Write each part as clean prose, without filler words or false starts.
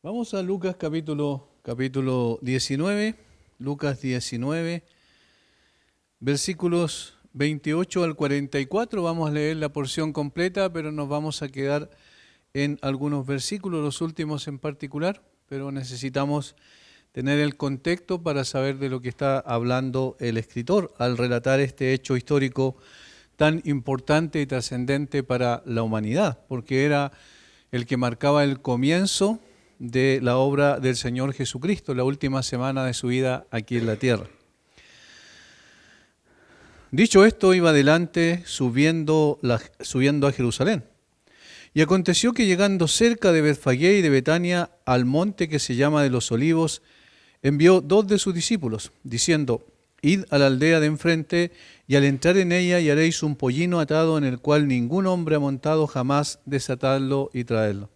Vamos a Lucas capítulo 19, Lucas 19, versículos 28 al 44. Vamos a leer la porción completa, pero nos vamos a quedar en algunos versículos, los últimos en particular, pero necesitamos tener el contexto para saber de lo que está hablando el escritor al relatar este hecho histórico tan importante y trascendente para la humanidad, porque era el que marcaba el comienzo de la obra del Señor Jesucristo, la última semana de su vida aquí en la tierra. Dicho esto, iba adelante subiendo a Jerusalén. Y aconteció que llegando cerca de Betfagé y de Betania, al monte que se llama de los Olivos, envió 2 de sus discípulos, diciendo: Id a la aldea de enfrente, y al entrar en ella hallaréis un pollino atado en el cual ningún hombre ha montado jamás, desatadlo y traedlo.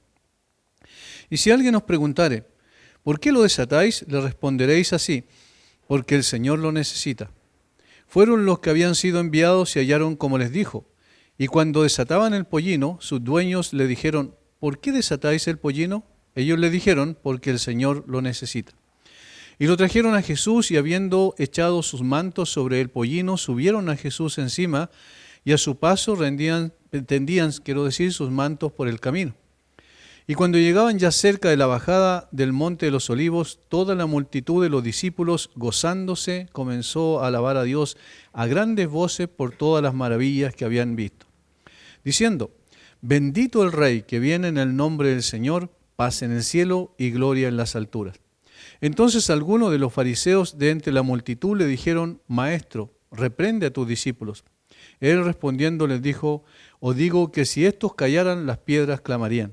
Y si alguien os preguntare, ¿por qué lo desatáis?, le responderéis así: porque el Señor lo necesita. Fueron los que habían sido enviados y hallaron como les dijo. Y cuando desataban el pollino, sus dueños le dijeron: ¿por qué desatáis el pollino? Ellos le dijeron: porque el Señor lo necesita. Y lo trajeron a Jesús, y habiendo echado sus mantos sobre el pollino, subieron a Jesús encima, y a su paso tendían sus mantos por el camino. Y cuando llegaban ya cerca de la bajada del monte de los Olivos, toda la multitud de los discípulos, gozándose, comenzó a alabar a Dios a grandes voces por todas las maravillas que habían visto, diciendo: bendito el Rey que viene en el nombre del Señor, paz en el cielo y gloria en las alturas. Entonces algunos de los fariseos de entre la multitud le dijeron: Maestro, reprende a tus discípulos. Él respondiendo les dijo: os digo que si estos callaran, las piedras clamarían.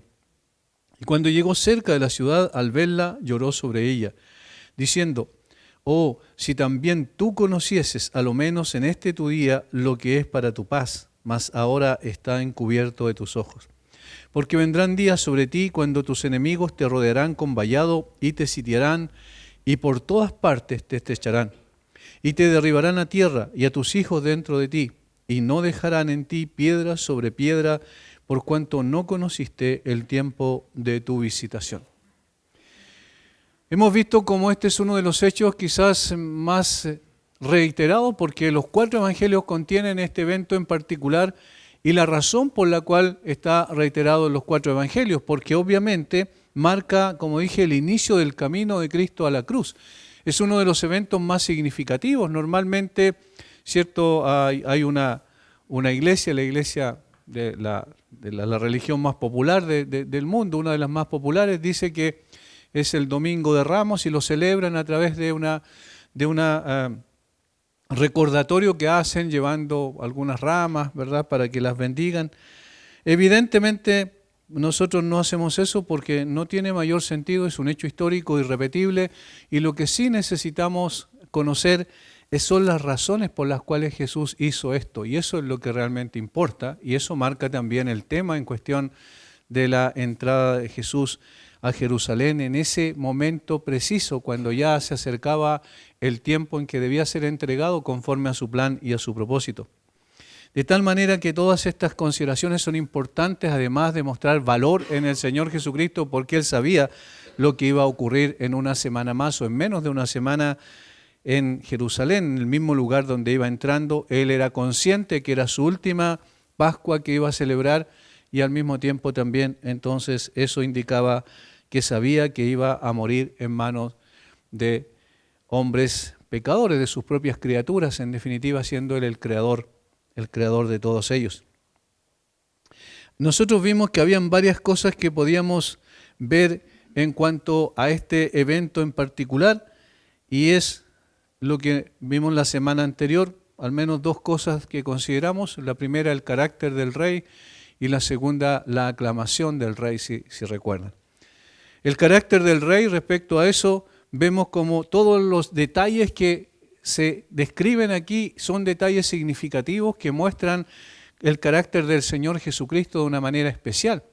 Y cuando llegó cerca de la ciudad, al verla, lloró sobre ella, diciendo: oh, si también tú conocieses, a lo menos en este tu día, lo que es para tu paz, mas ahora está encubierto de tus ojos. Porque vendrán días sobre ti cuando tus enemigos te rodearán con vallado y te sitiarán, y por todas partes te estrecharán, y te derribarán a tierra y a tus hijos dentro de ti, y no dejarán en ti piedra sobre piedra, por cuanto no conociste el tiempo de tu visitación. Hemos visto cómo este es uno de los hechos quizás más reiterados, porque los 4 evangelios contienen este evento en particular, y la razón por la cual está reiterado en los 4 evangelios, porque obviamente marca, como dije, el inicio del camino de Cristo a la cruz. Es uno de los eventos más significativos. Normalmente, ¿cierto?, hay una iglesia, la iglesia de la religión más popular del mundo, una de las más populares, dice que es el Domingo de Ramos, y lo celebran a través de una recordatorio que hacen llevando algunas ramas, ¿verdad?, para que las bendigan. Evidentemente nosotros no hacemos eso porque no tiene mayor sentido, es un hecho histórico irrepetible, y lo que sí necesitamos conocer son las razones por las cuales Jesús hizo esto, y eso es lo que realmente importa, y eso marca también el tema en cuestión de la entrada de Jesús a Jerusalén en ese momento preciso, cuando ya se acercaba el tiempo en que debía ser entregado conforme a su plan y a su propósito. De tal manera que todas estas consideraciones son importantes, además de mostrar valor en el Señor Jesucristo, porque Él sabía lo que iba a ocurrir en una semana más o en menos de una semana en Jerusalén, en el mismo lugar donde iba entrando. Él era consciente que era su última Pascua que iba a celebrar, y al mismo tiempo también entonces eso indicaba que sabía que iba a morir en manos de hombres pecadores, de sus propias criaturas, en definitiva siendo Él el creador de todos ellos. Nosotros vimos que habían varias cosas que podíamos ver en cuanto a este evento en particular, y es lo que vimos la semana anterior, al menos 2 cosas que consideramos. La primera, el carácter del rey, y la segunda, la aclamación del rey, si recuerdan. El carácter del rey, respecto a eso, vemos como todos los detalles que se describen aquí son detalles significativos que muestran el carácter del Señor Jesucristo de una manera especial.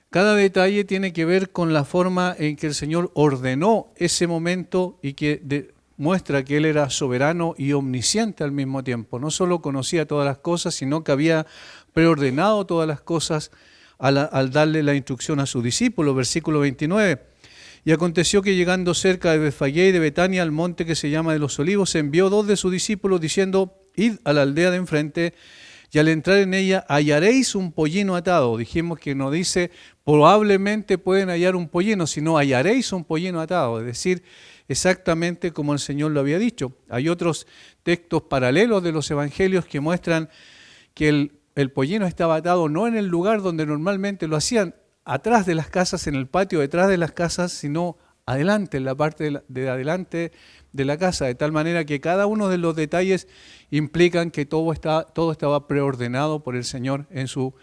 Cada detalle tiene que ver con la forma en que el Señor ordenó ese momento, y que muestra que Él era soberano y omnisciente al mismo tiempo. No solo conocía todas las cosas, sino que había preordenado todas las cosas al darle la instrucción a sus discípulos. Versículo 29. Y aconteció que llegando cerca de Betfagé y de Betania, al monte que se llama de los Olivos, envió 2 de sus discípulos diciendo: id a la aldea de enfrente, y al entrar en ella hallaréis un pollino atado. Dijimos que no dice probablemente pueden hallar un pollino, sino hallaréis un pollino atado, es decir, exactamente como el Señor lo había dicho. Hay otros textos paralelos de los evangelios que muestran que el pollino estaba atado no en el lugar donde normalmente lo hacían, atrás de las casas, en el patio detrás de las casas, sino adelante, en la parte de adelante de la casa, de tal manera que cada uno de los detalles implican que todo estaba preordenado por el Señor en su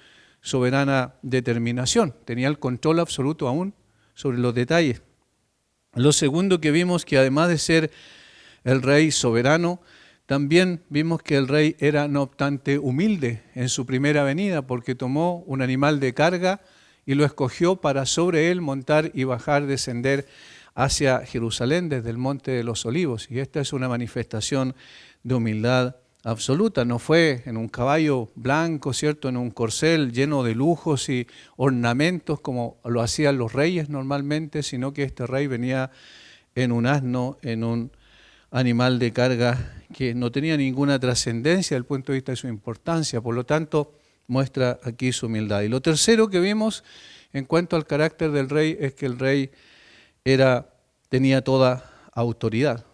soberana determinación. Tenía el control absoluto aún sobre los detalles. Lo segundo que vimos, que además de ser el rey soberano, también vimos que el rey era, no obstante, humilde en su primera venida, porque tomó un animal de carga y lo escogió para sobre él montar y bajar, descender hacia Jerusalén desde el Monte de los Olivos. Y esta es una manifestación de humildad absoluta. No fue en un caballo blanco, ¿cierto?, en un corcel lleno de lujos y ornamentos como lo hacían los reyes normalmente, sino que este rey venía en un asno, en un animal de carga que no tenía ninguna trascendencia desde el punto de vista de su importancia. Por lo tanto, muestra aquí su humildad. Y lo tercero que vimos en cuanto al carácter del rey es que el rey tenía toda autoridad.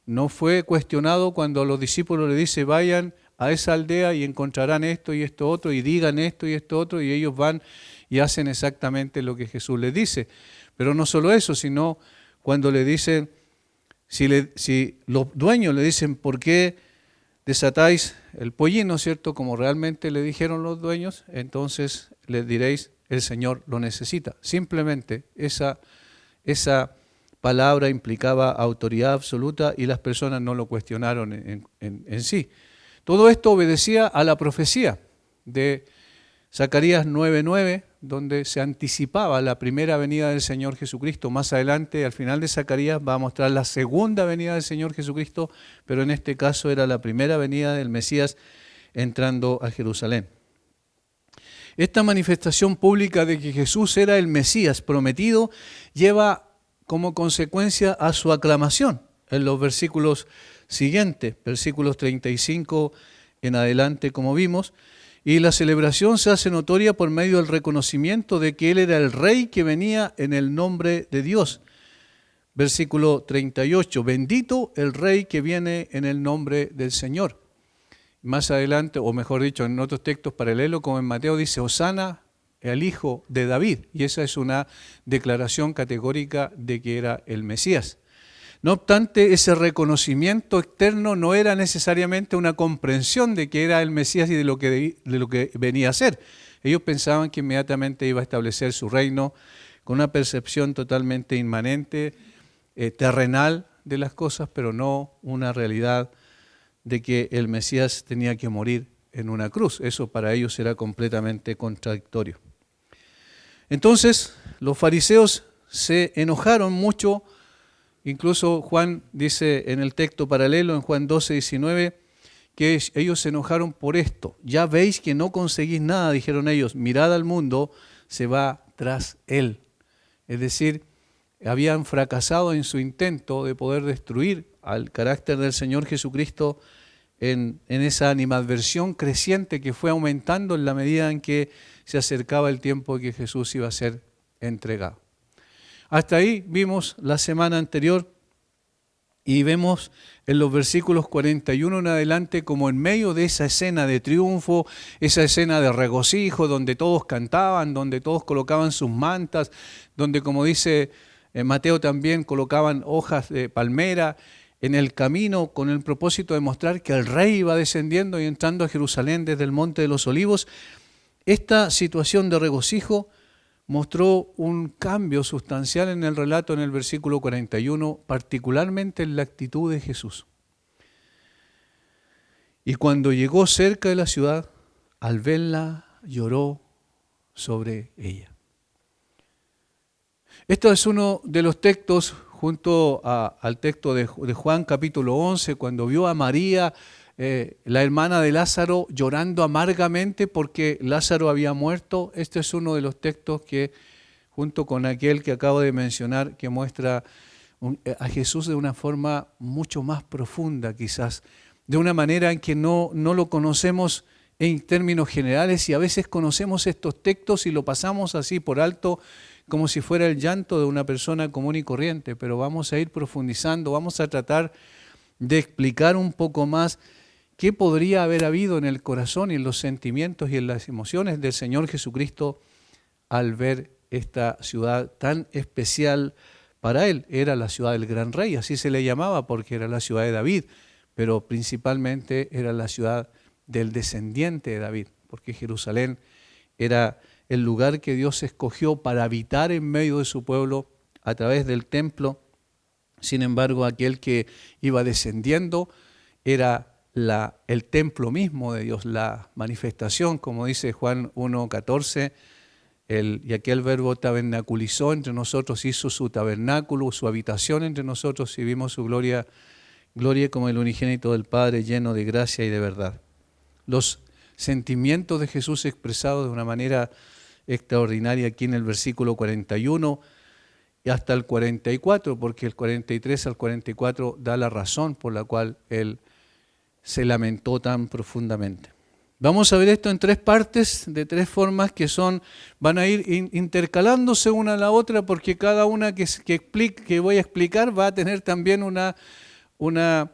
No fue cuestionado cuando los discípulos le dice vayan a esa aldea y encontrarán esto y esto otro, y digan esto y esto otro, y ellos van y hacen exactamente lo que Jesús les dice. Pero no solo eso, sino cuando le dicen, si los dueños le dicen, ¿por qué desatáis el pollino?, ¿cierto?, como realmente le dijeron los dueños, entonces les diréis, el Señor lo necesita. Simplemente esa palabra implicaba autoridad absoluta y las personas no lo cuestionaron en sí. Todo esto obedecía a la profecía de Zacarías 9:9, donde se anticipaba la primera venida del Señor Jesucristo. Más adelante, al final de Zacarías, va a mostrar la segunda venida del Señor Jesucristo, pero en este caso era la primera venida del Mesías entrando a Jerusalén. Esta manifestación pública de que Jesús era el Mesías prometido lleva como consecuencia a su aclamación en los versículos siguientes, versículos 35 en adelante, como vimos, y la celebración se hace notoria por medio del reconocimiento de que Él era el Rey que venía en el nombre de Dios. Versículo 38, bendito el Rey que viene en el nombre del Señor. Más adelante, o mejor dicho, en otros textos paralelos, como en Mateo dice, Hosana el hijo de David, y esa es una declaración categórica de que era el Mesías. No obstante, ese reconocimiento externo no era necesariamente una comprensión de que era el Mesías y de lo que venía a ser. Ellos pensaban que inmediatamente iba a establecer su reino con una percepción totalmente inmanente, terrenal de las cosas, pero no una realidad de que el Mesías tenía que morir en una cruz. Eso para ellos era completamente contradictorio. Entonces, los fariseos se enojaron mucho. Incluso Juan dice en el texto paralelo, en Juan 12:19, que ellos se enojaron por esto. Ya veis que no conseguís nada, dijeron ellos, mirad al mundo, se va tras él. Es decir, habían fracasado en su intento de poder destruir al carácter del Señor Jesucristo en esa animadversión creciente que fue aumentando en la medida en que se acercaba el tiempo en que Jesús iba a ser entregado. Hasta ahí vimos la semana anterior y vemos en los versículos 41 en adelante como en medio de esa escena de triunfo, esa escena de regocijo donde todos cantaban, donde todos colocaban sus mantas, donde como dice Mateo también colocaban hojas de palmera en el camino con el propósito de mostrar que el rey iba descendiendo y entrando a Jerusalén desde el Monte de los Olivos. Esta situación de regocijo mostró un cambio sustancial en el relato en el versículo 41, particularmente en la actitud de Jesús. Y cuando llegó cerca de la ciudad, al verla, lloró sobre ella. Esto es uno de los textos, junto al texto de Juan capítulo 11, cuando vio a María, la hermana de Lázaro, llorando amargamente porque Lázaro había muerto. Este es uno de los textos que junto con aquel que acabo de mencionar, que muestra a Jesús de una forma mucho más profunda, quizás, de una manera en que no lo conocemos en términos generales, y a veces conocemos estos textos y lo pasamos así por alto como si fuera el llanto de una persona común y corriente, pero vamos a ir profundizando, vamos a tratar de explicar un poco más qué podría haber habido en el corazón y en los sentimientos y en las emociones del Señor Jesucristo al ver esta ciudad tan especial para Él. Era la ciudad del gran rey, así se le llamaba porque era la ciudad de David, pero principalmente era la ciudad del descendiente de David, porque Jerusalén era el lugar que Dios escogió para habitar en medio de su pueblo a través del templo. Sin embargo, aquel que iba descendiendo era el templo mismo de Dios, la manifestación, como dice Juan 1:14, y aquel verbo tabernaculizó entre nosotros, hizo su tabernáculo, su habitación entre nosotros, y vimos su gloria como el unigénito del Padre, lleno de gracia y de verdad. Los sentimientos de Jesús expresados de una manera extraordinaria aquí en el versículo 41 y hasta el 44, porque el 43 al 44 da la razón por la cual Él se lamentó tan profundamente. Vamos a ver esto en tres partes, de tres formas que van a ir intercalándose una a la otra, porque cada una que voy a explicar va a tener también una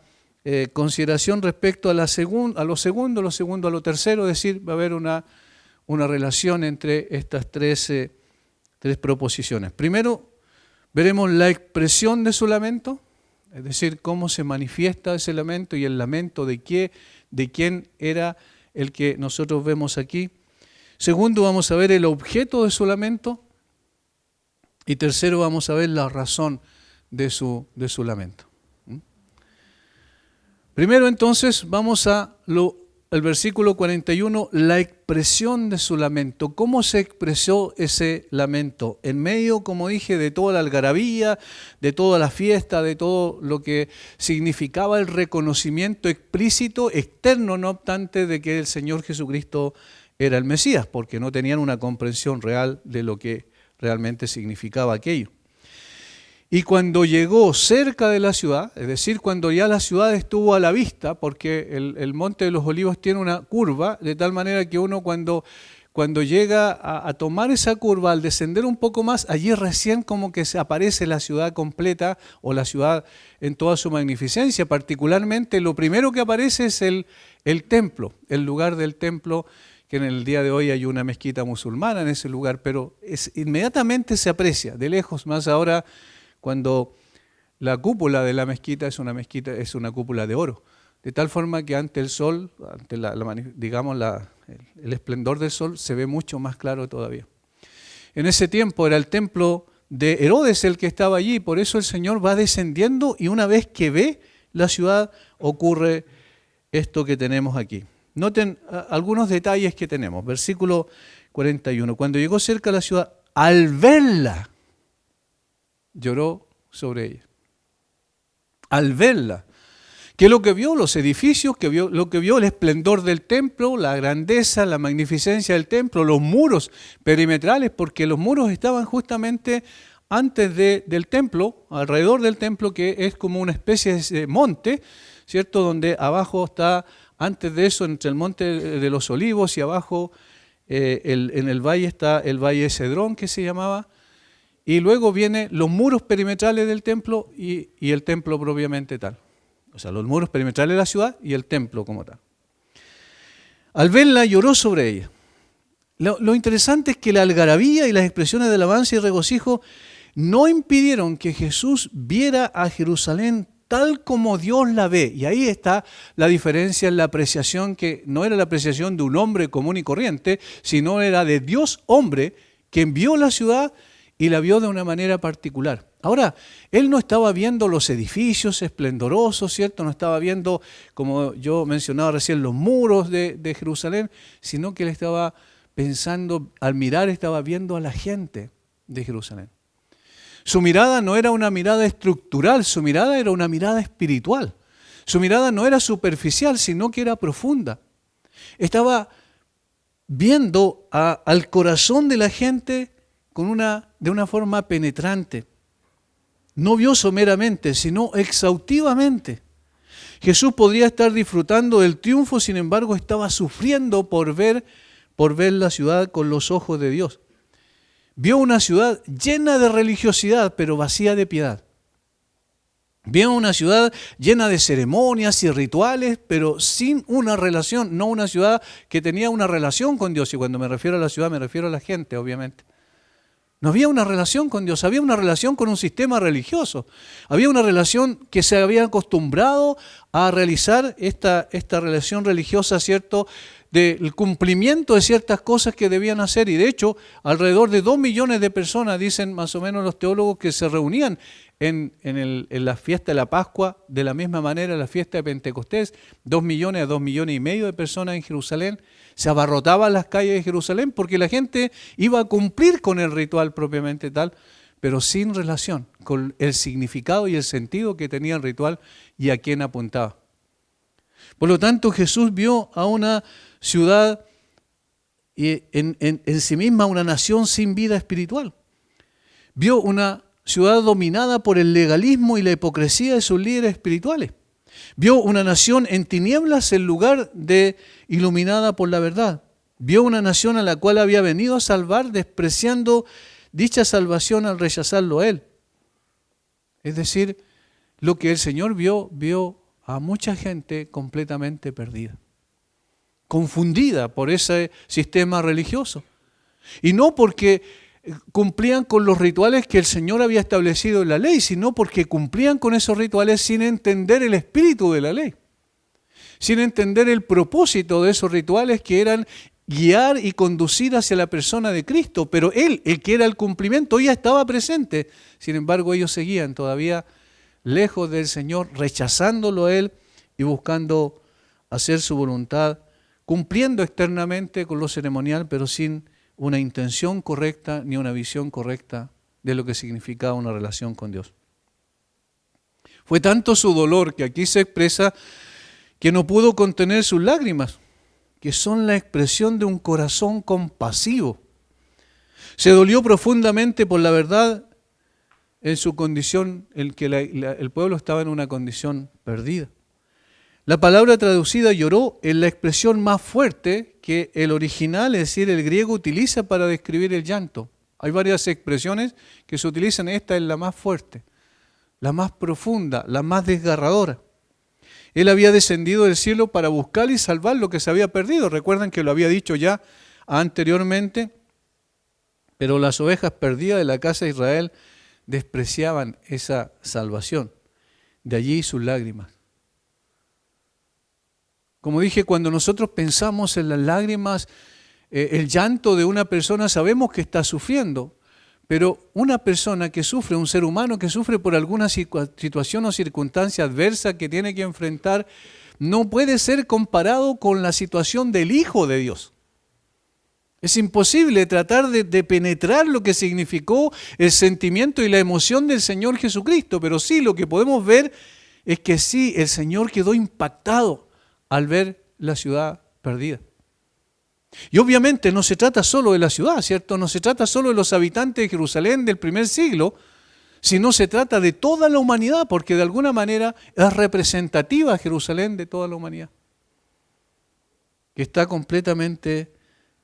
consideración respecto a lo segundo, a lo tercero, es decir, va a haber una relación entre estas tres proposiciones. Primero, veremos la expresión de su lamento, es decir, cómo se manifiesta ese lamento y el lamento de quién era el que nosotros vemos aquí. Segundo, vamos a ver el objeto de su lamento. Y tercero, vamos a ver la razón de su lamento. Primero, entonces, vamos al versículo 41, la expresión de su lamento. ¿Cómo se expresó ese lamento? En medio, como dije, de toda la algarabía, de toda la fiesta, de todo lo que significaba el reconocimiento explícito, externo, no obstante, de que el Señor Jesucristo era el Mesías, porque no tenían una comprensión real de lo que realmente significaba aquello. Y cuando llegó cerca de la ciudad, es decir, cuando ya la ciudad estuvo a la vista, porque el Monte de los Olivos tiene una curva, de tal manera que uno cuando llega a tomar esa curva, al descender un poco más, allí recién como que se aparece la ciudad completa o la ciudad en toda su magnificencia. Particularmente lo primero que aparece es el templo, el lugar del templo, que en el día de hoy hay una mezquita musulmana en ese lugar, pero inmediatamente se aprecia de lejos, más ahora cuando la cúpula de la mezquita es una cúpula de oro, de tal forma que ante el sol, ante el esplendor del sol, se ve mucho más claro todavía. En ese tiempo era el templo de Herodes el que estaba allí, por eso el Señor va descendiendo y una vez que ve la ciudad ocurre esto que tenemos aquí. Noten algunos detalles que tenemos. Versículo 41. Cuando llegó cerca de la ciudad, al verla, lloró sobre ella. Al verla. ¿Qué es lo que vio? Los edificios, lo que vio el esplendor del templo, la grandeza, la magnificencia del templo, los muros perimetrales, porque los muros estaban justamente antes del templo, alrededor del templo, que es como una especie de monte, ¿cierto? Donde abajo está, antes de eso, entre el monte de los Olivos y abajo en el valle está el valle de Cedrón, que se llamaba, y luego vienen los muros perimetrales del templo y el templo propiamente tal. O sea, los muros perimetrales de la ciudad y el templo como tal. Al verla lloró sobre ella. Lo interesante es que la algarabía y las expresiones de alabanza y regocijo no impidieron que Jesús viera a Jerusalén tal como Dios la ve. Y ahí está la diferencia en la apreciación, que no era la apreciación de un hombre común y corriente, sino era de Dios hombre, quien vio la ciudad y la vio de una manera particular. Ahora, él no estaba viendo los edificios esplendorosos, ¿cierto? No estaba viendo, como yo mencionaba recién, los muros de Jerusalén, sino que él estaba pensando, al mirar estaba viendo a la gente de Jerusalén. Su mirada no era una mirada estructural, su mirada era una mirada espiritual. Su mirada no era superficial, sino que era profunda. Estaba viendo al corazón de la gente con una de una forma penetrante. No vio someramente, sino exhaustivamente. Jesús podría estar disfrutando del triunfo, sin embargo estaba sufriendo por ver la ciudad con los ojos de Dios. Vio una ciudad llena de religiosidad, pero vacía de piedad. Vio una ciudad llena de ceremonias y rituales, pero sin una relación, no una ciudad que tenía una relación con Dios. Y cuando me refiero a la ciudad, me refiero a la gente, obviamente. No había una relación con Dios, había una relación con un sistema religioso. Había una relación que se había acostumbrado a realizar esta relación religiosa, ¿cierto?, del cumplimiento de ciertas cosas que debían hacer. Y de hecho, alrededor de 2 millones de personas, dicen más o menos los teólogos, que se reunían en la fiesta de la Pascua, de la misma manera en la fiesta de Pentecostés, 2 millones a 2 millones y medio de personas en Jerusalén. Se abarrotaban las calles de Jerusalén porque la gente iba a cumplir con el ritual propiamente tal, pero sin relación con el significado y el sentido que tenía el ritual y a quién apuntaba. Por lo tanto, Jesús vio a una ciudad y en sí misma una nación sin vida espiritual. Vio una ciudad dominada por el legalismo y la hipocresía de sus líderes espirituales. Vio una nación en tinieblas en lugar de iluminada por la verdad. Vio una nación a la cual había venido a salvar, despreciando dicha salvación al rechazarlo a Él. Es decir, lo que el Señor vio a mucha gente completamente perdida, confundida por ese sistema religioso. Y no porque cumplían con los rituales que el Señor había establecido en la ley, sino porque cumplían con esos rituales sin entender el espíritu de la ley, sin entender el propósito de esos rituales, que eran guiar y conducir hacia la persona de Cristo. Pero Él, el que era el cumplimiento, ya estaba presente. Sin embargo, ellos seguían todavía lejos del Señor, rechazándolo a Él y buscando hacer su voluntad, cumpliendo externamente con lo ceremonial, pero sin una intención correcta ni una visión correcta de lo que significaba una relación con Dios. Fue tanto su dolor, que aquí se expresa, que no pudo contener sus lágrimas, que son la expresión de un corazón compasivo. Se dolió profundamente por la verdad en su condición, en que el pueblo estaba en una condición perdida. La palabra traducida lloró es la expresión más fuerte que el original, es decir, el griego, utiliza para describir el llanto. Hay varias expresiones que se utilizan, esta es la más fuerte, la más profunda, la más desgarradora. Él había descendido del cielo para buscar y salvar lo que se había perdido. Recuerdan que lo había dicho ya anteriormente, pero las ovejas perdidas de la casa de Israel despreciaban esa salvación. De allí sus lágrimas. Como dije, cuando nosotros pensamos en las lágrimas, el llanto de una persona, sabemos que está sufriendo, pero una persona que sufre, un ser humano que sufre por alguna situación o circunstancia adversa que tiene que enfrentar, no puede ser comparado con la situación del Hijo de Dios. Es imposible tratar de penetrar lo que significó el sentimiento y la emoción del Señor Jesucristo, pero sí lo que podemos ver es que sí, el Señor quedó impactado al ver la ciudad perdida. Y obviamente no se trata solo de la ciudad, ¿cierto? No se trata solo de los habitantes de Jerusalén del primer siglo, sino se trata de toda la humanidad, porque de alguna manera es representativa Jerusalén de toda la humanidad, que está completamente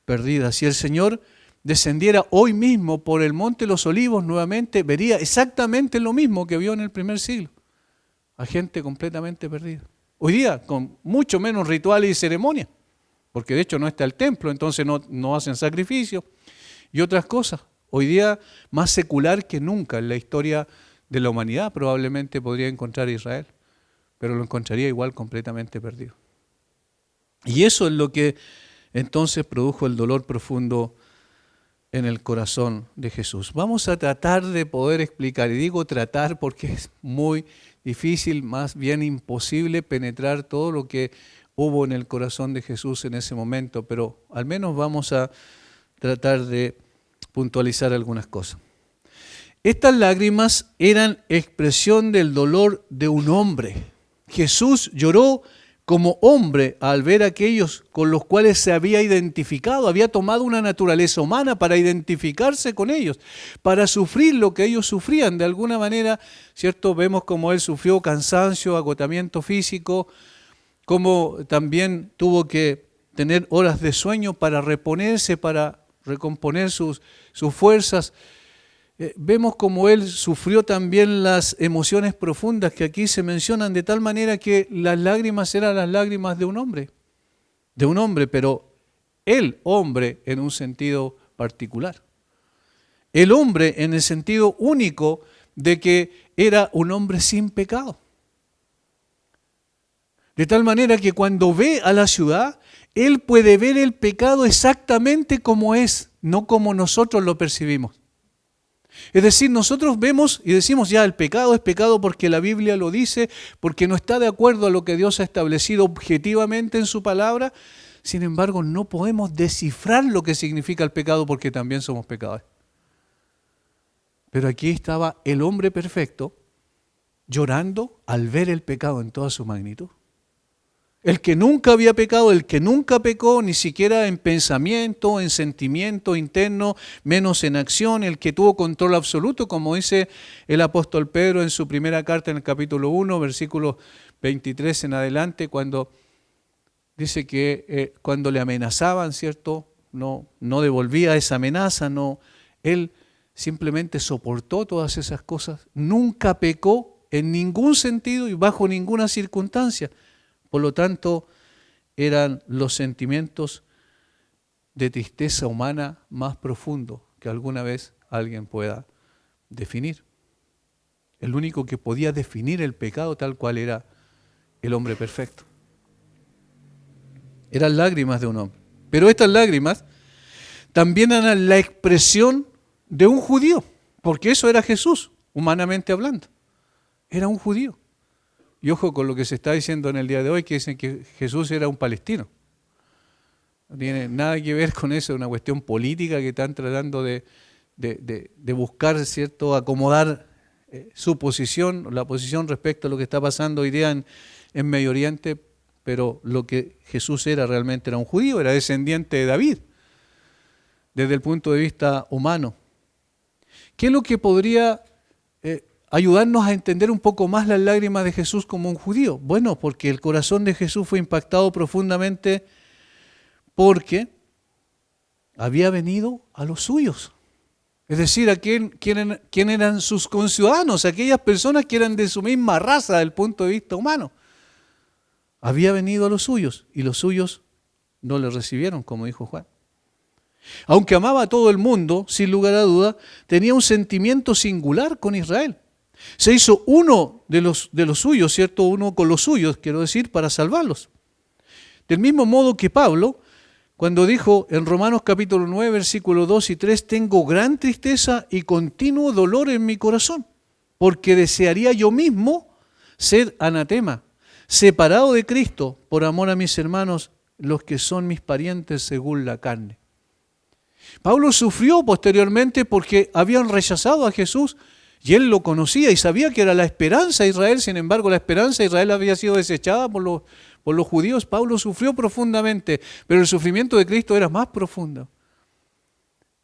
perdida. Si el Señor descendiera hoy mismo por el Monte de los Olivos nuevamente, vería exactamente lo mismo que vio en el primer siglo, a gente completamente perdida. Hoy día con mucho menos rituales y ceremonias, porque de hecho no está el templo, entonces no hacen sacrificios y otras cosas. Hoy día más secular que nunca en la historia de la humanidad probablemente podría encontrar Israel, pero lo encontraría igual completamente perdido. Y eso es lo que entonces produjo el dolor profundo en el corazón de Jesús. Vamos a tratar de poder explicar, y digo tratar porque es muy difícil, más bien imposible penetrar todo lo que hubo en el corazón de Jesús en ese momento, pero al menos vamos a tratar de puntualizar algunas cosas. Estas lágrimas eran expresión del dolor de un hombre. Jesús lloró como hombre, al ver a aquellos con los cuales se había identificado, había tomado una naturaleza humana para identificarse con ellos, para sufrir lo que ellos sufrían. De alguna manera, ¿cierto? Vemos como él sufrió cansancio, agotamiento físico, como también tuvo que tener horas de sueño para reponerse, para recomponer sus fuerzas. Vemos como él sufrió también las emociones profundas que aquí se mencionan, de tal manera que las lágrimas eran las lágrimas de un hombre, pero el hombre en un sentido particular. El hombre en el sentido único de que era un hombre sin pecado. De tal manera que cuando ve a la ciudad, él puede ver el pecado exactamente como es, no como nosotros lo percibimos. Es decir, nosotros vemos y decimos ya el pecado es pecado porque la Biblia lo dice, porque no está de acuerdo a lo que Dios ha establecido objetivamente en su palabra. Sin embargo, no podemos descifrar lo que significa el pecado porque también somos pecadores. Pero aquí estaba el hombre perfecto llorando al ver el pecado en toda su magnitud. El que nunca había pecado, el que nunca pecó, ni siquiera en pensamiento, en sentimiento interno, menos en acción, el que tuvo control absoluto, como dice el apóstol Pedro en su primera carta en el capítulo 1, versículo 23 en adelante, cuando dice que cuando le amenazaban, ¿cierto? No devolvía esa amenaza, él simplemente soportó todas esas cosas, nunca pecó en ningún sentido y bajo ninguna circunstancia. Por lo tanto, eran los sentimientos de tristeza humana más profundos que alguna vez alguien pueda definir. El único que podía definir el pecado tal cual era el hombre perfecto. Eran lágrimas de un hombre. Pero estas lágrimas también eran la expresión de un judío, porque eso era Jesús, humanamente hablando. Era un judío. Y ojo con lo que se está diciendo en el día de hoy, que dicen que Jesús era un palestino. No tiene nada que ver con eso, es una cuestión política que están tratando de buscar, ¿cierto?, acomodar su posición, la posición respecto a lo que está pasando hoy día en Medio Oriente, pero lo que Jesús era realmente era un judío, era descendiente de David, desde el punto de vista humano. ¿Qué es lo que podría ayudarnos a entender un poco más las lágrimas de Jesús como un judío? Bueno, porque el corazón de Jesús fue impactado profundamente porque había venido a los suyos. Es decir, ¿quién eran sus conciudadanos? Aquellas personas que eran de su misma raza desde el punto de vista humano. Había venido a los suyos y los suyos no le recibieron, como dijo Juan. Aunque amaba a todo el mundo, sin lugar a duda, tenía un sentimiento singular con Israel. Se hizo uno de los suyos, ¿cierto? Uno con los suyos, quiero decir, para salvarlos. Del mismo modo que Pablo, cuando dijo en Romanos capítulo 9, versículos 2 y 3, tengo gran tristeza y continuo dolor en mi corazón, porque desearía yo mismo ser anatema, separado de Cristo, por amor a mis hermanos, los que son mis parientes según la carne. Pablo sufrió posteriormente porque habían rechazado a Jesús y él lo conocía y sabía que era la esperanza de Israel. Sin embargo, la esperanza de Israel había sido desechada por los judíos. Pablo sufrió profundamente, pero el sufrimiento de Cristo era más profundo.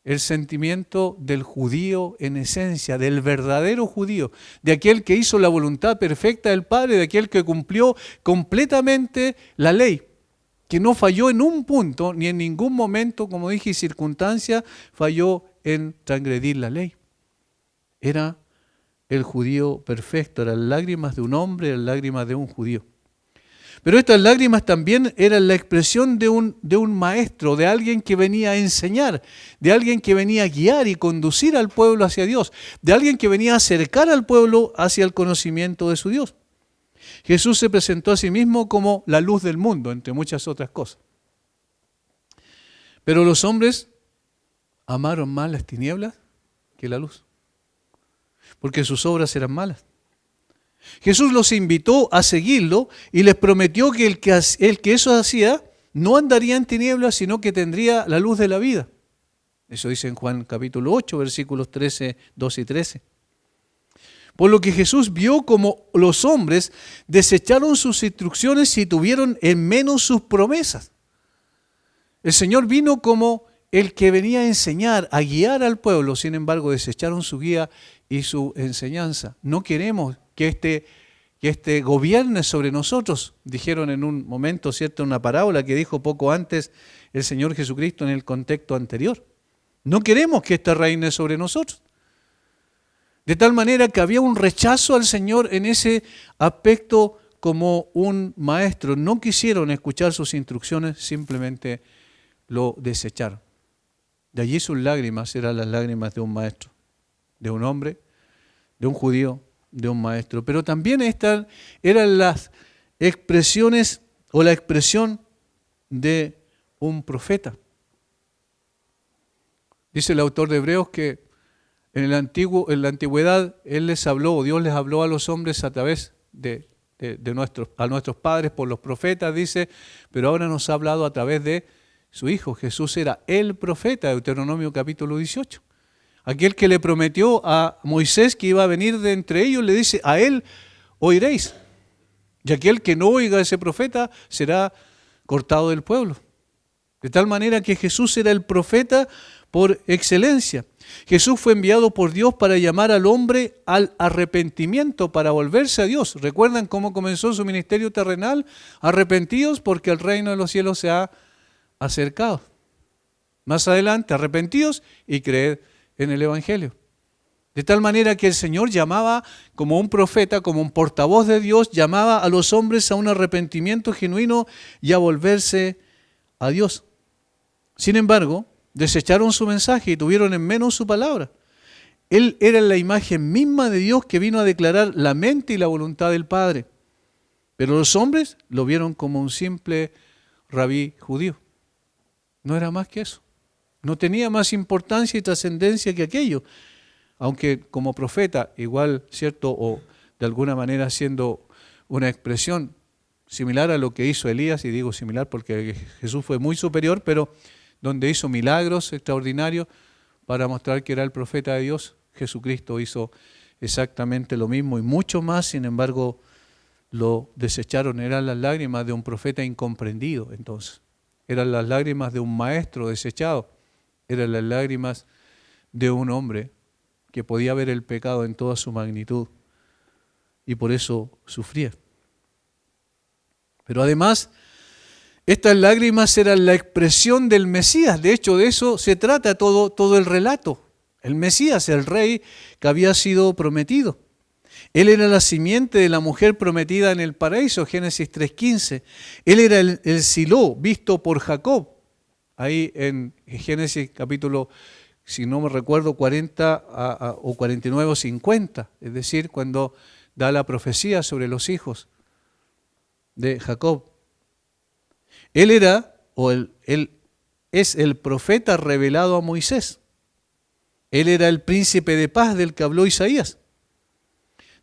El sentimiento del judío en esencia, del verdadero judío, de aquel que hizo la voluntad perfecta del Padre, de aquel que cumplió completamente la ley, que no falló en un punto, ni en ningún momento, como dije, y circunstancia, falló en transgredir la ley. Era el judío perfecto, eran lágrimas de un hombre, eran lágrimas de un judío. Pero estas lágrimas también eran la expresión de un maestro, de alguien que venía a enseñar, de alguien que venía a guiar y conducir al pueblo hacia Dios, de alguien que venía a acercar al pueblo hacia el conocimiento de su Dios. Jesús se presentó a sí mismo como la luz del mundo, entre muchas otras cosas. Pero los hombres amaron más las tinieblas que la luz, porque sus obras eran malas. Jesús los invitó a seguirlo y les prometió que el que eso hacía no andaría en tinieblas, sino que tendría la luz de la vida. Eso dice en Juan capítulo 8, versículos 13, 12 y 13. Por lo que Jesús vio como los hombres desecharon sus instrucciones y tuvieron en menos sus promesas. El Señor vino como el que venía a enseñar, a guiar al pueblo, sin embargo desecharon su guía y su enseñanza. No queremos que este gobierne sobre nosotros, dijeron en un momento, ¿cierto?, una parábola que dijo poco antes el Señor Jesucristo en el contexto anterior. No queremos que este reine sobre nosotros. De tal manera que había un rechazo al Señor en ese aspecto como un maestro. No quisieron escuchar sus instrucciones, simplemente lo desecharon. De allí sus lágrimas eran las lágrimas de un maestro, de un hombre, de un judío, de un maestro. Pero también estas eran las expresiones o la expresión de un profeta. Dice el autor de Hebreos que en la antigüedad Él les habló, Dios les habló a los hombres a través a nuestros padres por los profetas, dice, pero ahora nos ha hablado a través de su Hijo. Jesús era el profeta, Deuteronomio capítulo 18. Aquel que le prometió a Moisés que iba a venir de entre ellos, le dice, a Él oiréis. Y aquel que no oiga a ese profeta será cortado del pueblo. De tal manera que Jesús era el profeta por excelencia. Jesús fue enviado por Dios para llamar al hombre al arrepentimiento, para volverse a Dios. ¿Recuerdan cómo comenzó su ministerio terrenal? Arrepentidos porque el reino de los cielos se ha acercado. Más adelante, arrepentidos y creed en el Evangelio. De tal manera que el Señor llamaba como un profeta, como un portavoz de Dios, llamaba a los hombres a un arrepentimiento genuino y a volverse a Dios. Sin embargo, desecharon su mensaje y tuvieron en menos su palabra. Él era la imagen misma de Dios que vino a declarar la mente y la voluntad del Padre. Pero los hombres lo vieron como un simple rabí judío. No era más que eso. No tenía más importancia y trascendencia que aquello. Aunque como profeta, igual, ¿cierto? O de alguna manera siendo una expresión similar a lo que hizo Elías, y digo similar porque Jesús fue muy superior, pero donde hizo milagros extraordinarios para mostrar que era el profeta de Dios, Jesucristo hizo exactamente lo mismo y mucho más, sin embargo, lo desecharon. Eran las lágrimas de un profeta incomprendido, entonces. Eran las lágrimas de un maestro desechado. Eran las lágrimas de un hombre que podía ver el pecado en toda su magnitud y por eso sufría. Pero además, estas lágrimas eran la expresión del Mesías. De hecho, de eso se trata todo el relato. El Mesías, el rey que había sido prometido. Él era la simiente de la mujer prometida en el paraíso, Génesis 3:15. Él era el Silo, visto por Jacob. Ahí en Génesis capítulo, si no me recuerdo, 40 o 49 o 50. Es decir, cuando da la profecía sobre los hijos de Jacob. Él es el profeta revelado a Moisés. Él era el príncipe de paz del que habló Isaías.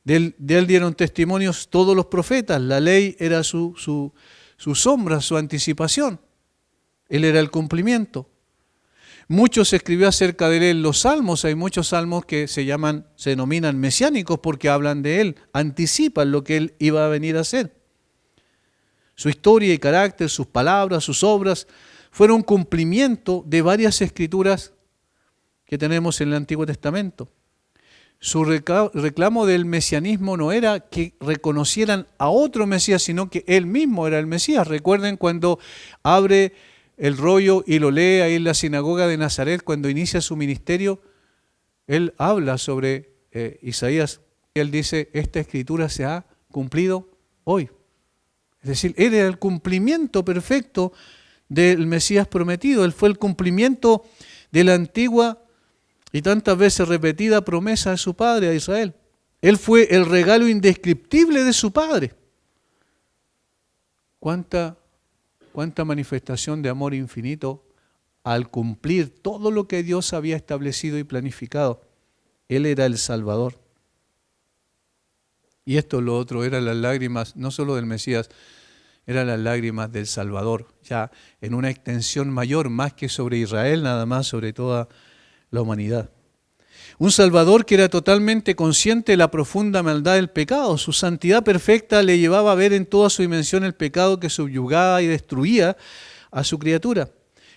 De él dieron testimonios todos los profetas. La ley era su sombra, su anticipación. Él era el cumplimiento. Mucho se escribió acerca de él en los salmos. Hay muchos salmos que se denominan mesiánicos porque hablan de él, anticipan lo que él iba a venir a hacer. Su historia y carácter, sus palabras, sus obras, fueron cumplimiento de varias escrituras que tenemos en el Antiguo Testamento. Su reclamo del mesianismo no era que reconocieran a otro Mesías, sino que él mismo era el Mesías. Recuerden cuando abre el rollo y lo lee ahí en la sinagoga de Nazaret, cuando inicia su ministerio, él habla sobre Isaías. Él dice, esta escritura se ha cumplido hoy. Es decir, él era el cumplimiento perfecto del Mesías prometido. Él fue el cumplimiento de la antigua y tantas veces repetida promesa de su padre a Israel. Él fue el regalo indescriptible de su padre. ¿Cuánta manifestación de amor infinito al cumplir todo lo que Dios había establecido y planificado? Él era el Salvador. Y esto lo otro eran las lágrimas, no solo del Mesías, eran las lágrimas del Salvador, ya en una extensión mayor, más que sobre Israel, nada más sobre toda la humanidad. Un Salvador que era totalmente consciente de la profunda maldad del pecado. Su santidad perfecta le llevaba a ver en toda su dimensión el pecado que subyugaba y destruía a su criatura.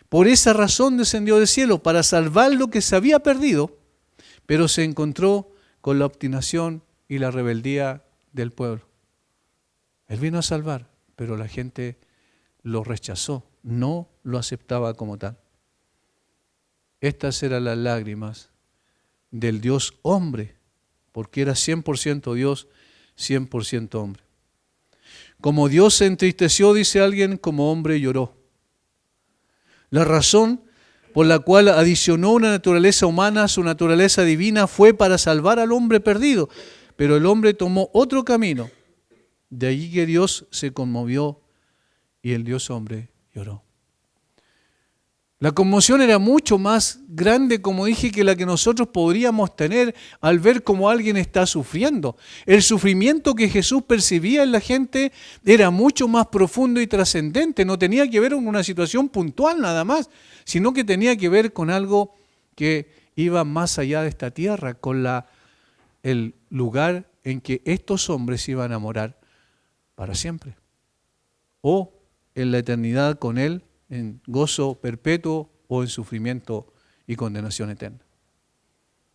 Por esa razón descendió del cielo, para salvar lo que se había perdido, pero se encontró con la obstinación y la rebeldía del pueblo. Él vino a salvar, pero la gente lo rechazó, no lo aceptaba como tal. Estas eran las lágrimas del Dios hombre, porque era 100% Dios, 100% hombre. Como Dios se entristeció, dice alguien, como hombre lloró. La razón por la cual adicionó una naturaleza humana a su naturaleza divina fue para salvar al hombre perdido, pero el hombre tomó otro camino. De allí que Dios se conmovió y el Dios hombre lloró. La conmoción era mucho más grande, como dije, que la que nosotros podríamos tener al ver cómo alguien está sufriendo. El sufrimiento que Jesús percibía en la gente era mucho más profundo y trascendente. No tenía que ver con una situación puntual nada más, sino que tenía que ver con algo que iba más allá de esta tierra, con el lugar en que estos hombres iban a morar para siempre, o en la eternidad con Él, en gozo perpetuo o en sufrimiento y condenación eterna.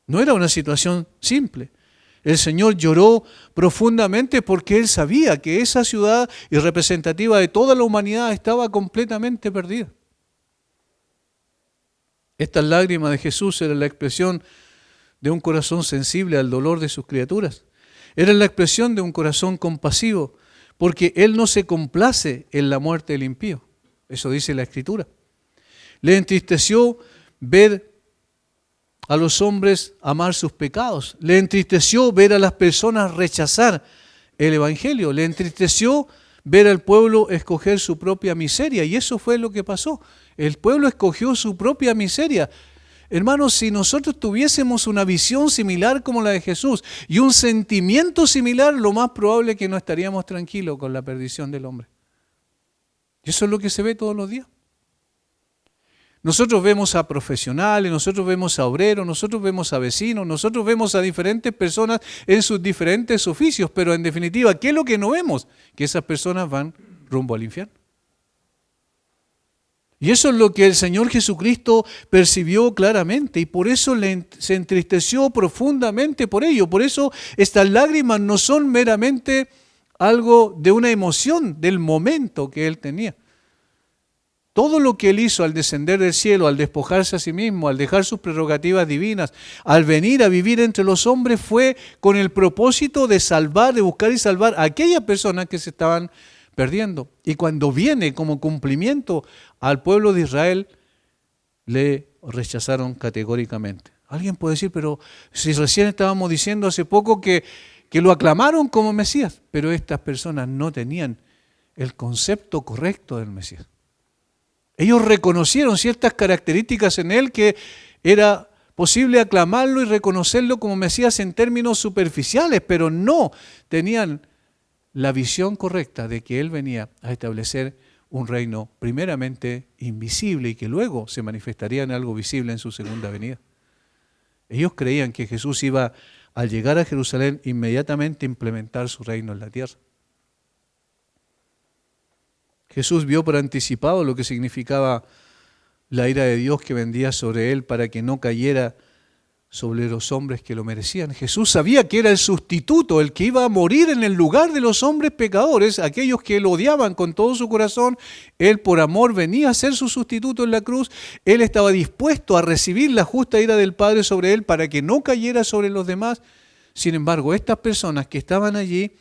No era una situación simple. El Señor lloró profundamente porque Él sabía que esa ciudad y representativa de toda la humanidad estaba completamente perdida. Estas lágrimas de Jesús eran la expresión de un corazón sensible al dolor de sus criaturas. Eran la expresión de un corazón compasivo, porque Él no se complace en la muerte del impío. Eso dice la Escritura. Le entristeció ver a los hombres amar sus pecados. Le entristeció ver a las personas rechazar el Evangelio. Le entristeció ver al pueblo escoger su propia miseria. Y eso fue lo que pasó. El pueblo escogió su propia miseria. Hermanos, si nosotros tuviésemos una visión similar como la de Jesús y un sentimiento similar, lo más probable es que no estaríamos tranquilos con la perdición del hombre. Y eso es lo que se ve todos los días. Nosotros vemos a profesionales, nosotros vemos a obreros, nosotros vemos a vecinos, nosotros vemos a diferentes personas en sus diferentes oficios, pero en definitiva, ¿qué es lo que no vemos? Que esas personas van rumbo al infierno. Y eso es lo que el Señor Jesucristo percibió claramente y por eso se entristeció profundamente por ello. Por eso estas lágrimas no son meramente algo de una emoción del momento que Él tenía. Todo lo que Él hizo al descender del cielo, al despojarse a sí mismo, al dejar sus prerrogativas divinas, al venir a vivir entre los hombres, fue con el propósito de salvar, de buscar y salvar a aquellas personas que se estaban perdiendo. Y cuando viene como cumplimiento al pueblo de Israel, le rechazaron categóricamente. Alguien puede decir, pero si recién estábamos diciendo hace poco que lo aclamaron como Mesías, pero estas personas no tenían el concepto correcto del Mesías. Ellos reconocieron ciertas características en Él que era posible aclamarlo y reconocerlo como Mesías en términos superficiales, pero no tenían la visión correcta de que Él venía a establecer un reino primeramente invisible y que luego se manifestaría en algo visible en su segunda venida. Ellos creían que Jesús iba, al llegar a Jerusalén, inmediatamente implementar su reino en la tierra. Jesús vio por anticipado lo que significaba la ira de Dios que vendría sobre Él para que no cayera sobre los hombres que lo merecían. Jesús sabía que era el sustituto, el que iba a morir en el lugar de los hombres pecadores, aquellos que lo odiaban con todo su corazón. Él por amor venía a ser su sustituto en la cruz. Él estaba dispuesto a recibir la justa ira del Padre sobre Él para que no cayera sobre los demás. Sin embargo, estas personas que estaban allí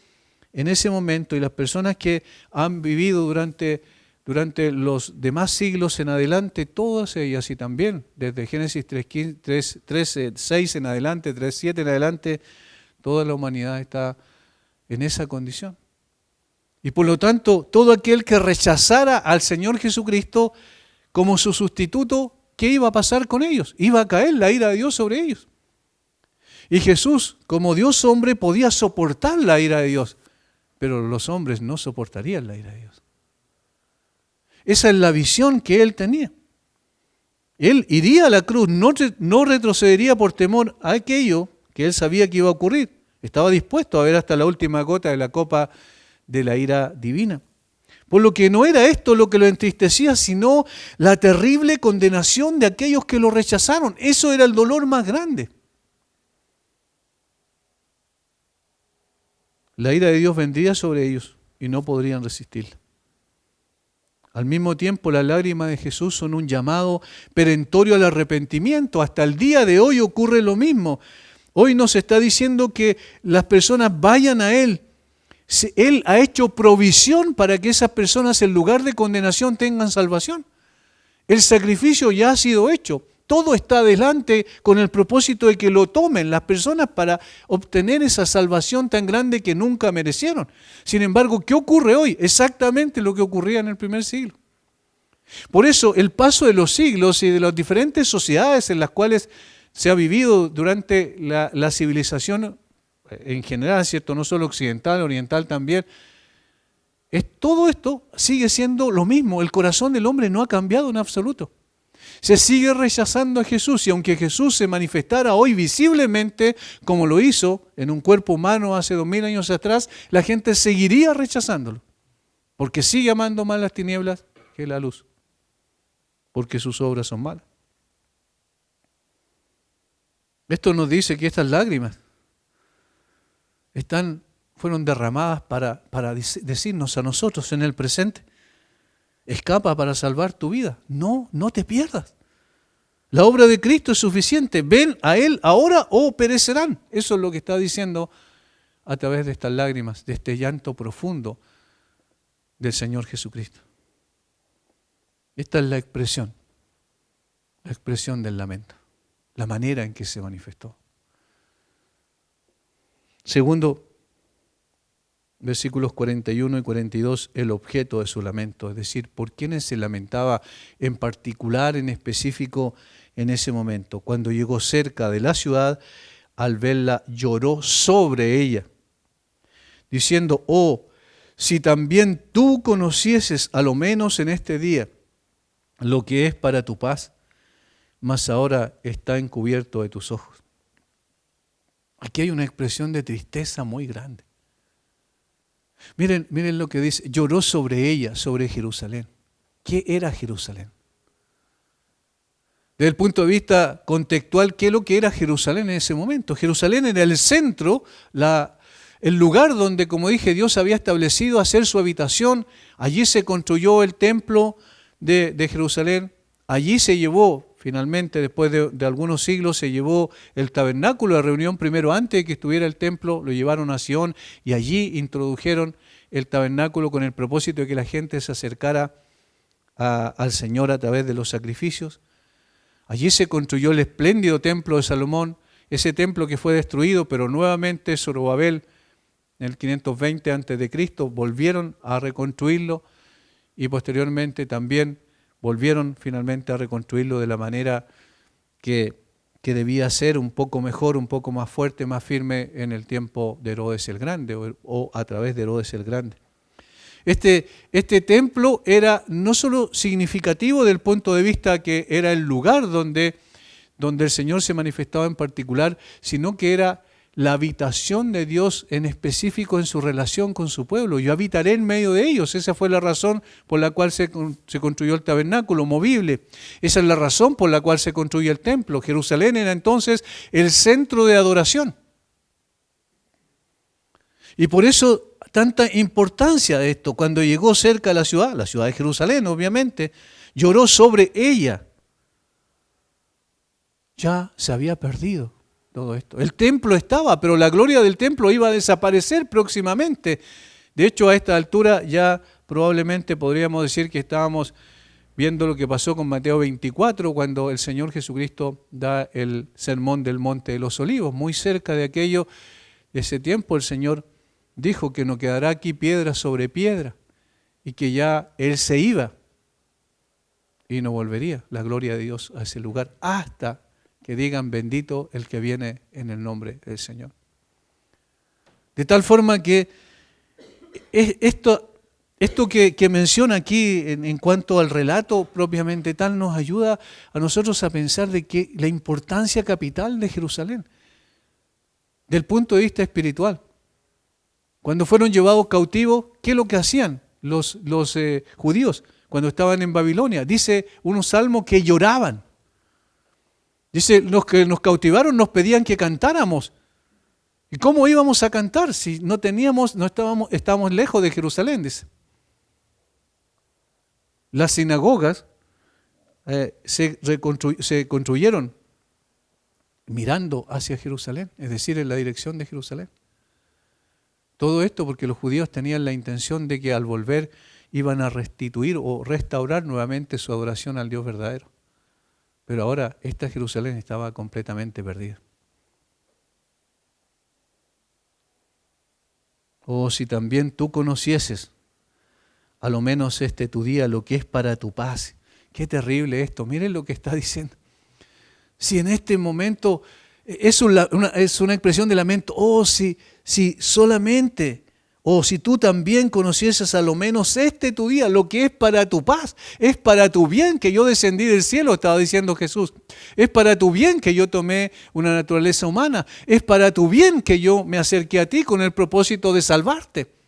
en ese momento y las personas que han vivido durante los demás siglos en adelante, todas ellas y también desde Génesis 3:6 en adelante, 3:7 en adelante, toda la humanidad está en esa condición. Y por lo tanto, todo aquel que rechazara al Señor Jesucristo como su sustituto, ¿qué iba a pasar con ellos? Iba a caer la ira de Dios sobre ellos. Y Jesús, como Dios hombre, podía soportar la ira de Dios, pero los hombres no soportarían la ira de Dios. Esa es la visión que Él tenía. Él iría a la cruz, no retrocedería por temor a aquello que él sabía que iba a ocurrir. Estaba dispuesto a ver hasta la última gota de la copa de la ira divina. Por lo que no era esto lo que lo entristecía, sino la terrible condenación de aquellos que lo rechazaron. Eso era el dolor más grande. La ira de Dios vendría sobre ellos y no podrían resistirla. Al mismo tiempo, las lágrimas de Jesús son un llamado perentorio al arrepentimiento. Hasta el día de hoy ocurre lo mismo. Hoy nos está diciendo que las personas vayan a Él. Él ha hecho provisión para que esas personas en lugar de condenación tengan salvación. El sacrificio ya ha sido hecho. Todo está adelante con el propósito de que lo tomen las personas para obtener esa salvación tan grande que nunca merecieron. Sin embargo, ¿qué ocurre hoy? Exactamente lo que ocurría en el primer siglo. Por eso, el paso de los siglos y de las diferentes sociedades en las cuales se ha vivido durante la civilización en general, ¿cierto? No solo occidental, oriental también, todo esto sigue siendo lo mismo. El corazón del hombre no ha cambiado en absoluto. Se sigue rechazando a Jesús, y aunque Jesús se manifestara hoy visiblemente como lo hizo en un cuerpo humano hace 2000 años atrás, la gente seguiría rechazándolo, porque sigue amando más las tinieblas que la luz, porque sus obras son malas. Esto nos dice que estas lágrimas fueron derramadas para decirnos a nosotros en el presente: escapa para salvar tu vida. No te pierdas. La obra de Cristo es suficiente. Ven a Él ahora o perecerán. Eso es lo que está diciendo a través de estas lágrimas, de este llanto profundo del Señor Jesucristo. Esta es la expresión del lamento, la manera en que se manifestó. Segundo, versículos 41 y 42, el objeto de su lamento, es decir, por quiénes se lamentaba en particular, en específico, en ese momento. Cuando llegó cerca de la ciudad, al verla, lloró sobre ella, diciendo: oh, si también tú conocieses, a lo menos en este día, lo que es para tu paz, mas ahora está encubierto de tus ojos. Aquí hay una expresión de tristeza muy grande. Miren lo que dice: lloró sobre ella, sobre Jerusalén. ¿Qué era Jerusalén? Desde el punto de vista contextual, ¿qué es lo que era Jerusalén en ese momento? Jerusalén era el centro, el lugar donde, como dije, Dios había establecido hacer su habitación. Allí se construyó el templo de Jerusalén. Allí se llevó, finalmente, después de algunos siglos, se llevó el tabernáculo de reunión. Primero, antes de que estuviera el templo, lo llevaron a Sion y allí introdujeron el tabernáculo con el propósito de que la gente se acercara al Señor a través de los sacrificios. Allí se construyó el espléndido templo de Salomón, ese templo que fue destruido, pero nuevamente Zorobabel, en el 520 a.C., volvieron a reconstruirlo, y posteriormente también volvieron finalmente a reconstruirlo de la manera que debía ser, un poco mejor, un poco más fuerte, más firme, en el tiempo de Herodes el Grande o a través de Herodes el Grande. Este templo era no solo significativo del punto de vista que era el lugar donde el Señor se manifestaba en particular, sino que era la habitación de Dios en específico en su relación con su pueblo. Yo habitaré en medio de ellos. Esa fue la razón por la cual se construyó el tabernáculo movible. Esa es la razón por la cual se construyó el templo. Jerusalén era entonces el centro de adoración. Y por eso tanta importancia de esto. Cuando llegó cerca a la ciudad de Jerusalén, obviamente, lloró sobre ella. Ya se había perdido todo esto. El templo estaba, pero la gloria del templo iba a desaparecer próximamente. De hecho, a esta altura ya probablemente podríamos decir que estábamos viendo lo que pasó con Mateo 24, cuando el Señor Jesucristo da el sermón del Monte de los Olivos. Muy cerca de ese tiempo, el Señor dijo que no quedará aquí piedra sobre piedra y que ya Él se iba y no volvería, la gloria de Dios, a ese lugar hasta que digan: bendito el que viene en el nombre del Señor. De tal forma que Esto que menciona aquí en cuanto al relato propiamente tal nos ayuda a nosotros a pensar de que la importancia capital de Jerusalén, del punto de vista espiritual. Cuando fueron llevados cautivos, ¿qué es lo que hacían los judíos cuando estaban en Babilonia? Dice un salmo que lloraban. Dice, los que nos cautivaron nos pedían que cantáramos. ¿Y cómo íbamos a cantar si no estábamos lejos de Jerusalén? Dice. Las sinagogas se construyeron mirando hacia Jerusalén, es decir, en la dirección de Jerusalén. Todo esto porque los judíos tenían la intención de que al volver iban a restituir o restaurar nuevamente su adoración al Dios verdadero. Pero ahora esta Jerusalén estaba completamente perdida. Oh, si también tú conocieses, a lo menos tu día, lo que es para tu paz. Qué terrible esto. Miren lo que está diciendo. Si en este momento es una expresión de lamento, si solamente, si tú también conocieses a lo menos tu día, lo que es para tu paz, es para tu bien que yo descendí del cielo, estaba diciendo Jesús. Es para tu bien que yo tomé una naturaleza humana, es para tu bien que yo me acerqué a ti con el propósito de salvarte.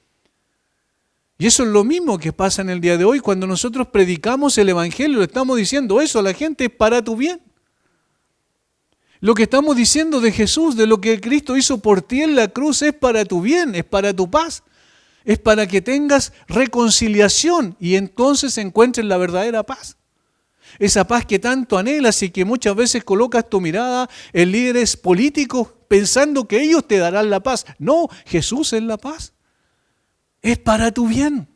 Y eso es lo mismo que pasa en el día de hoy, cuando nosotros predicamos el Evangelio, le estamos diciendo eso a la gente, es para tu bien. Lo que estamos diciendo de Jesús, de lo que Cristo hizo por ti en la cruz, es para tu bien, es para tu paz, es para que tengas reconciliación y entonces encuentres la verdadera paz. Esa paz que tanto anhelas y que muchas veces colocas tu mirada en líderes políticos pensando que ellos te darán la paz. No, Jesús es la paz. Es para tu bien.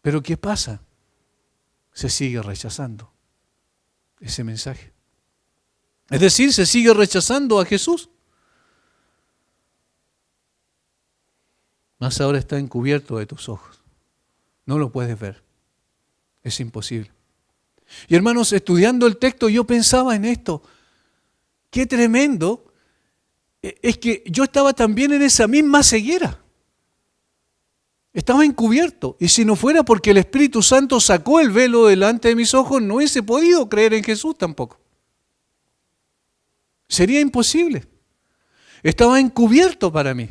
Pero ¿qué pasa? Se sigue rechazando ese mensaje. Es decir, se sigue rechazando a Jesús. Mas ahora está encubierto de tus ojos. No lo puedes ver. Es imposible. Y hermanos, estudiando el texto yo pensaba en esto. Qué tremendo. Es que yo estaba también en esa misma ceguera. Estaba encubierto, y si no fuera porque el Espíritu Santo sacó el velo delante de mis ojos, no hubiese podido creer en Jesús tampoco. Sería imposible. Estaba encubierto para mí.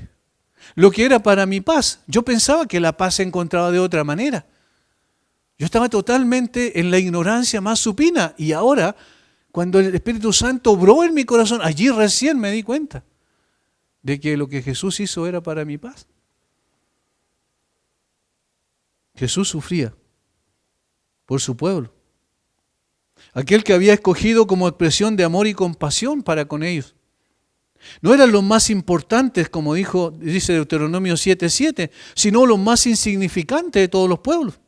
Lo que era para mi paz. Yo pensaba que la paz se encontraba de otra manera. Yo estaba totalmente en la ignorancia más supina, y ahora, cuando el Espíritu Santo obró en mi corazón, allí recién me di cuenta de que lo que Jesús hizo era para mi paz. Jesús sufría por su pueblo. Aquel que había escogido como expresión de amor y compasión para con ellos. No eran los más importantes, como dice Deuteronomio 7:7, sino los más insignificantes de todos los pueblos.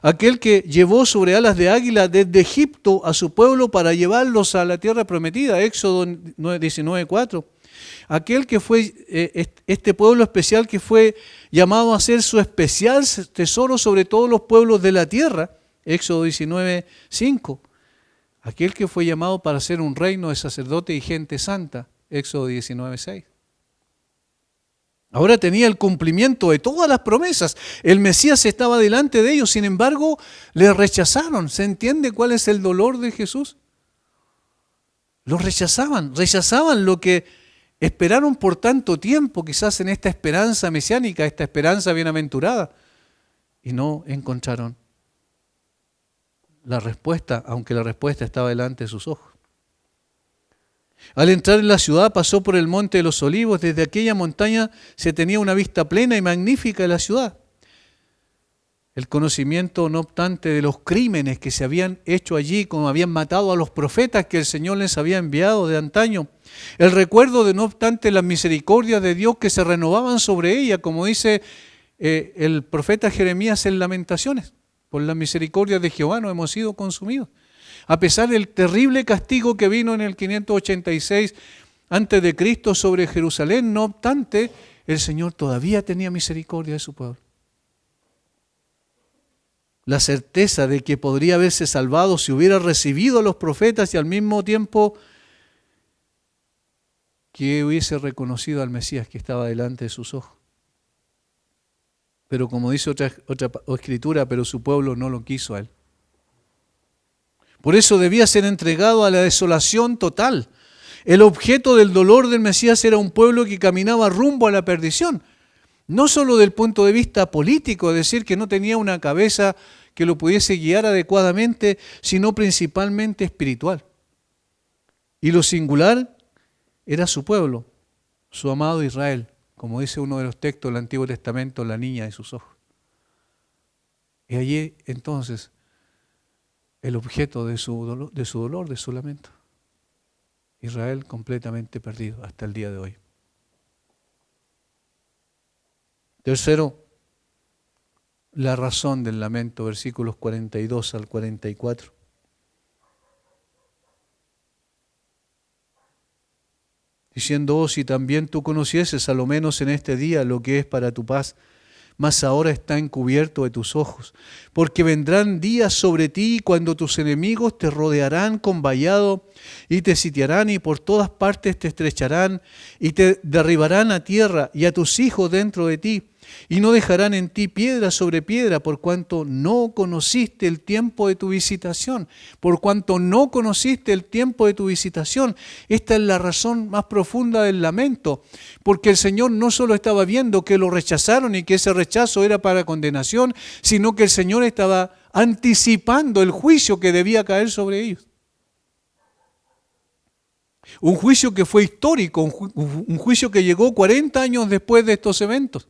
Aquel que llevó sobre alas de águila desde Egipto a su pueblo para llevarlos a la tierra prometida, Éxodo 19:4. Aquel que fue este pueblo especial que fue llamado a ser su especial tesoro sobre todos los pueblos de la tierra, Éxodo 19:5. Aquel que fue llamado para ser un reino de sacerdote y gente santa, Éxodo 19:6. Ahora tenía el cumplimiento de todas las promesas. El Mesías estaba delante de ellos, sin embargo, le rechazaron. ¿Se entiende cuál es el dolor de Jesús? Lo rechazaban lo que esperaron por tanto tiempo, quizás en esta esperanza mesiánica, esta esperanza bienaventurada, y no encontraron la respuesta, aunque la respuesta estaba delante de sus ojos. Al entrar en la ciudad pasó por el monte de los olivos. Desde aquella montaña se tenía una vista plena y magnífica de la ciudad. El conocimiento, no obstante, de los crímenes que se habían hecho allí, como habían matado a los profetas que el Señor les había enviado de antaño. El recuerdo de, no obstante, las misericordias de Dios que se renovaban sobre ella, como dice el profeta Jeremías en Lamentaciones. Por las misericordias de Jehová no hemos sido consumidos. A pesar del terrible castigo que vino en el 586 a.C. sobre Jerusalén, no obstante, el Señor todavía tenía misericordia de su pueblo. La certeza de que podría haberse salvado si hubiera recibido a los profetas y al mismo tiempo que hubiese reconocido al Mesías que estaba delante de sus ojos. pero como dice otra escritura, pero su pueblo no lo quiso a él. Por eso debía ser entregado a la desolación total. El objeto del dolor del Mesías era un pueblo que caminaba rumbo a la perdición. No solo del punto de vista político, es decir, que no tenía una cabeza que lo pudiese guiar adecuadamente, sino principalmente espiritual. Y lo singular era su pueblo, su amado Israel, como dice uno de los textos del Antiguo Testamento, la niña de sus ojos. Y allí entonces el objeto de su dolor, de su lamento. Israel completamente perdido hasta el día de hoy. Tercero, la razón del lamento, versículos 42 al 44. Diciendo, oh, si también tú conocieses a lo menos en este día lo que es para tu paz, mas ahora está encubierto de tus ojos, porque vendrán días sobre ti cuando tus enemigos te rodearán con vallado y te sitiarán y por todas partes te estrecharán y te derribarán a tierra y a tus hijos dentro de ti. Y no dejarán en ti piedra sobre piedra, por cuanto no conociste el tiempo de tu visitación. Por cuanto no conociste el tiempo de tu visitación. Esta es la razón más profunda del lamento. Porque el Señor no solo estaba viendo que lo rechazaron y que ese rechazo era para condenación, sino que el Señor estaba anticipando el juicio que debía caer sobre ellos. Un juicio que fue histórico, un juicio que llegó 40 años después de estos eventos.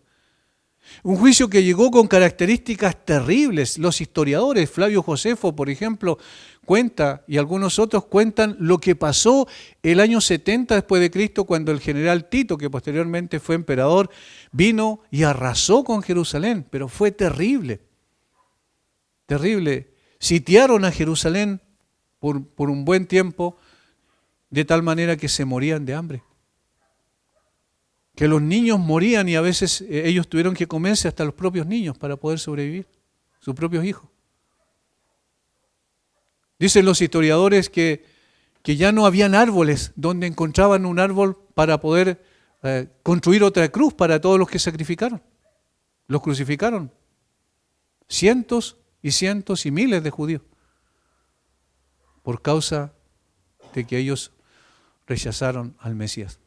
Un juicio que llegó con características terribles. Los historiadores, Flavio Josefo, por ejemplo, cuenta, y algunos otros cuentan lo que pasó el año 70 después de Cristo, cuando el general Tito, que posteriormente fue emperador, vino y arrasó con Jerusalén. Pero fue terrible, terrible. Sitiaron a Jerusalén por un buen tiempo, de tal manera que se morían de hambre. Que los niños morían y a veces ellos tuvieron que comerse hasta los propios niños para poder sobrevivir, sus propios hijos. Dicen los historiadores que ya no habían árboles donde encontraban un árbol para poder construir otra cruz para todos los que sacrificaron. Los crucificaron. Cientos y miles de judíos. Por causa de que ellos rechazaron al Mesías.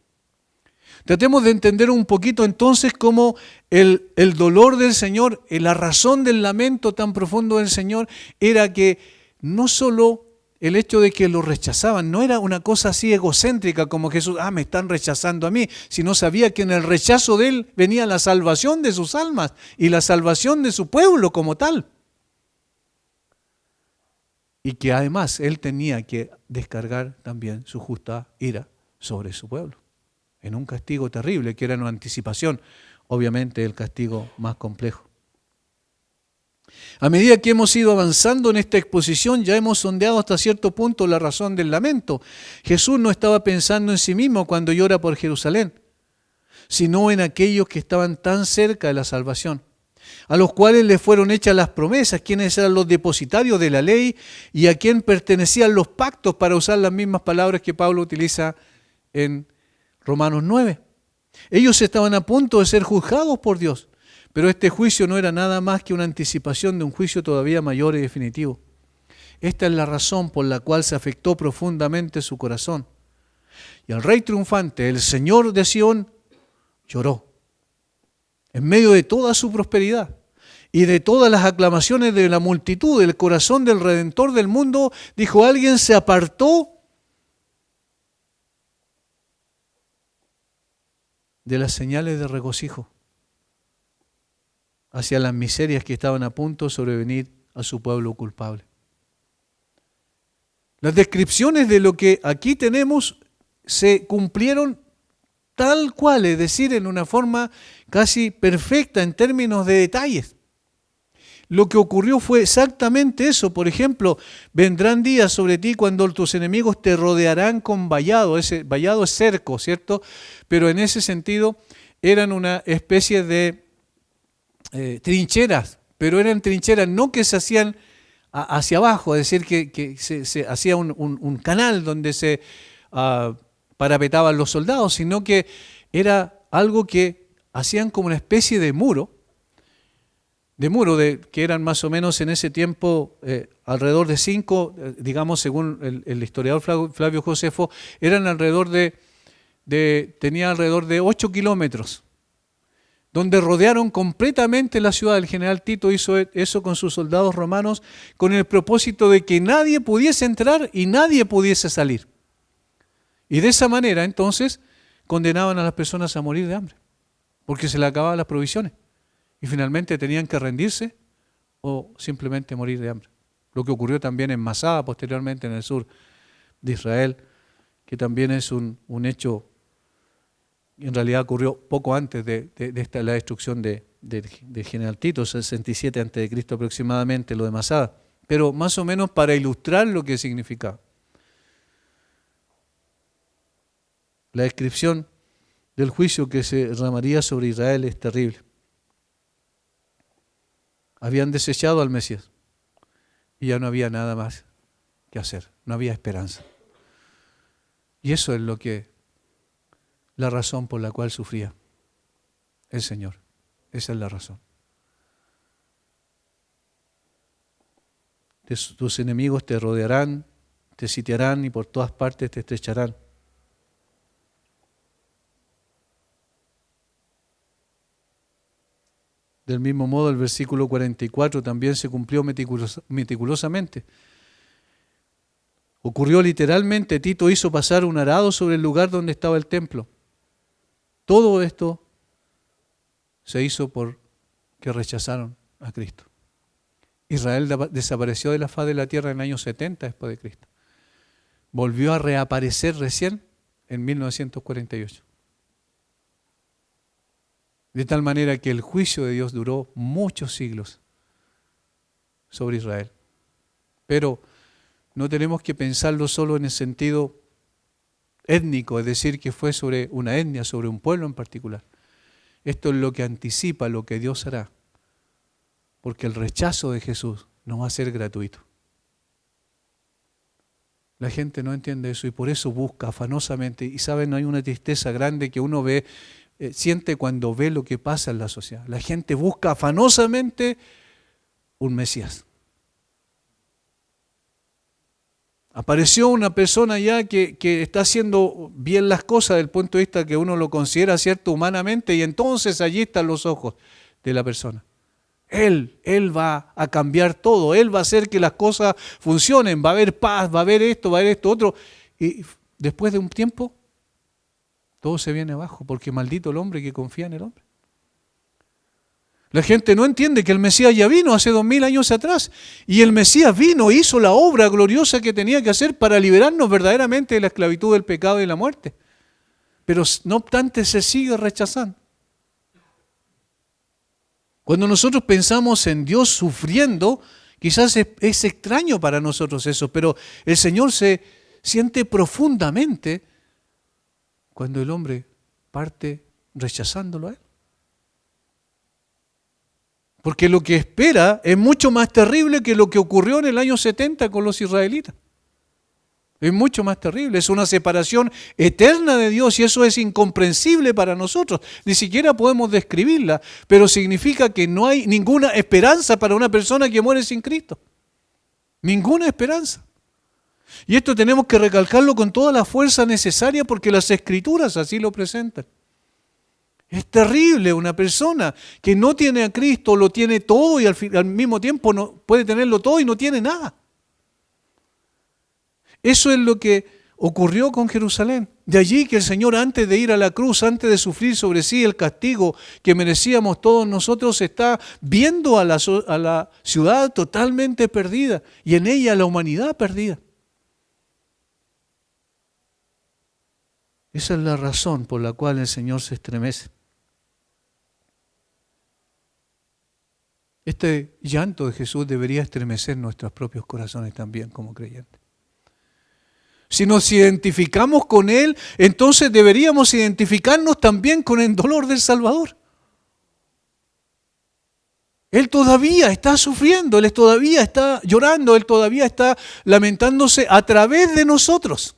Tratemos de entender un poquito entonces cómo el dolor del Señor, la razón del lamento tan profundo del Señor era que no solo el hecho de que lo rechazaban, no era una cosa así egocéntrica como Jesús, me están rechazando a mí, sino sabía que en el rechazo de Él venía la salvación de sus almas y la salvación de su pueblo como tal. Y que además Él tenía que descargar también su justa ira sobre su pueblo, en un castigo terrible, que era una anticipación, obviamente, el castigo más complejo. A medida que hemos ido avanzando en esta exposición, ya hemos sondeado hasta cierto punto la razón del lamento. Jesús no estaba pensando en sí mismo cuando llora por Jerusalén, sino en aquellos que estaban tan cerca de la salvación, a los cuales les fueron hechas las promesas, quienes eran los depositarios de la ley y a quien pertenecían los pactos, para usar las mismas palabras que Pablo utiliza en Romanos 9. Ellos estaban a punto de ser juzgados por Dios, pero este juicio no era nada más que una anticipación de un juicio todavía mayor y definitivo. Esta es la razón por la cual se afectó profundamente su corazón. Y el Rey triunfante, el Señor de Sión, lloró. En medio de toda su prosperidad y de todas las aclamaciones de la multitud, el corazón del Redentor del mundo, dijo, alguien se apartó de las señales de regocijo hacia las miserias que estaban a punto de sobrevenir a su pueblo culpable. Las descripciones de lo que aquí tenemos se cumplieron tal cual, es decir, en una forma casi perfecta en términos de detalles. Lo que ocurrió fue exactamente eso. Por ejemplo, vendrán días sobre ti cuando tus enemigos te rodearán con vallado. Ese vallado es cerco, ¿cierto? Pero en ese sentido eran una especie de trincheras, pero eran trincheras no que se hacían hacia abajo, es decir, que se hacía un canal donde se parapetaban los soldados, sino que era algo que hacían como una especie de muro, de muro, que eran más o menos en ese tiempo alrededor de 5, digamos según el historiador Flavio Josefo, eran alrededor tenía alrededor de 8 kilómetros, donde rodearon completamente la ciudad. El general Tito hizo eso con sus soldados romanos con el propósito de que nadie pudiese entrar y nadie pudiese salir. Y de esa manera entonces condenaban a las personas a morir de hambre, porque se les acababan las provisiones y finalmente tenían que rendirse o simplemente morir de hambre. Lo que ocurrió también en Masada, posteriormente en el sur de Israel, que también es un hecho, en realidad ocurrió poco antes de la destrucción de general Tito, 67 a.C. aproximadamente, lo de Masada, pero más o menos para ilustrar lo que significaba. La descripción del juicio que se derramaría sobre Israel es terrible. Habían desechado al Mesías y ya no había nada más que hacer, no había esperanza. Y eso es la razón por la cual sufría el Señor. Esa es la razón. Tus enemigos te rodearán, te sitiarán y por todas partes te estrecharán. Del mismo modo, el versículo 44 también se cumplió meticulosamente. Ocurrió literalmente, Tito hizo pasar un arado sobre el lugar donde estaba el templo. Todo esto se hizo porque rechazaron a Cristo. Israel desapareció de la faz de la tierra en el año 70 después de Cristo. Volvió a reaparecer recién en 1948. De tal manera que el juicio de Dios duró muchos siglos sobre Israel. Pero no tenemos que pensarlo solo en el sentido étnico, es decir, que fue sobre una etnia, sobre un pueblo en particular. Esto es lo que anticipa lo que Dios hará, porque el rechazo de Jesús no va a ser gratuito. La gente no entiende eso y por eso busca afanosamente, y saben, hay una tristeza grande que uno siente cuando ve lo que pasa en la sociedad. La gente busca afanosamente un Mesías. Apareció una persona ya que está haciendo bien las cosas desde el punto de vista que uno lo considera cierto humanamente, y entonces allí están los ojos de la persona. Él va a cambiar todo, Él va a hacer que las cosas funcionen, va a haber paz, va a haber esto otro. Y después de un tiempo, todo se viene abajo, porque maldito el hombre que confía en el hombre. La gente no entiende que el Mesías ya vino hace 2000 años atrás, y el Mesías vino, hizo la obra gloriosa que tenía que hacer para liberarnos verdaderamente de la esclavitud del pecado y la muerte. Pero no obstante se sigue rechazando. Cuando nosotros pensamos en Dios sufriendo, quizás es extraño para nosotros eso, pero el Señor se siente profundamente cuando el hombre parte rechazándolo a Él. Porque lo que espera es mucho más terrible que lo que ocurrió en el año 70 con los israelitas. Es mucho más terrible, es una separación eterna de Dios y eso es incomprensible para nosotros. Ni siquiera podemos describirla, pero significa que no hay ninguna esperanza para una persona que muere sin Cristo. Ninguna esperanza. Y esto tenemos que recalcarlo con toda la fuerza necesaria porque las Escrituras así lo presentan. Es terrible una persona que no tiene a Cristo, lo tiene todo y al mismo tiempo no puede tenerlo todo y no tiene nada. Eso es lo que ocurrió con Jerusalén. De allí que el Señor, antes de ir a la cruz, antes de sufrir sobre sí el castigo que merecíamos todos nosotros, está viendo a la ciudad totalmente perdida y en ella la humanidad perdida. Esa es la razón por la cual el Señor se estremece. Este llanto de Jesús debería estremecer nuestros propios corazones también como creyentes. Si nos identificamos con Él, entonces deberíamos identificarnos también con el dolor del Salvador. Él todavía está sufriendo, Él todavía está llorando, Él todavía está lamentándose a través de nosotros.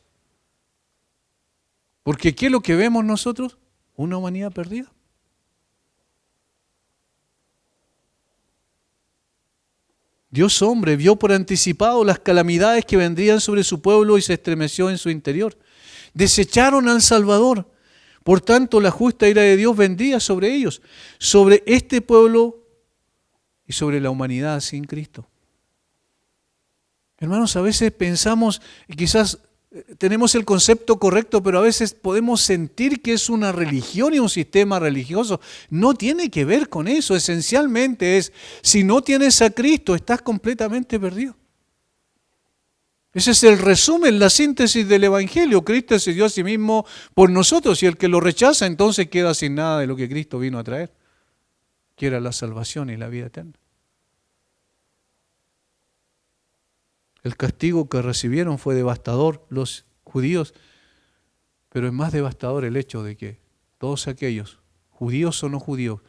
Porque ¿qué es lo que vemos nosotros? Una humanidad perdida. Dios hombre, vio por anticipado las calamidades que vendrían sobre su pueblo y se estremeció en su interior. Desecharon al Salvador. Por tanto, la justa ira de Dios vendría sobre ellos, sobre este pueblo y sobre la humanidad sin Cristo. Hermanos, a veces pensamos, y quizás tenemos el concepto correcto, pero a veces podemos sentir que es una religión y un sistema religioso. No tiene que ver con eso. Esencialmente es, si no tienes a Cristo, estás completamente perdido. Ese es el resumen, la síntesis del Evangelio. Cristo se dio a sí mismo por nosotros y el que lo rechaza entonces queda sin nada de lo que Cristo vino a traer, que era la salvación y la vida eterna. El castigo que recibieron fue devastador los judíos, pero es más devastador el hecho de que todos aquellos, judíos o no judíos,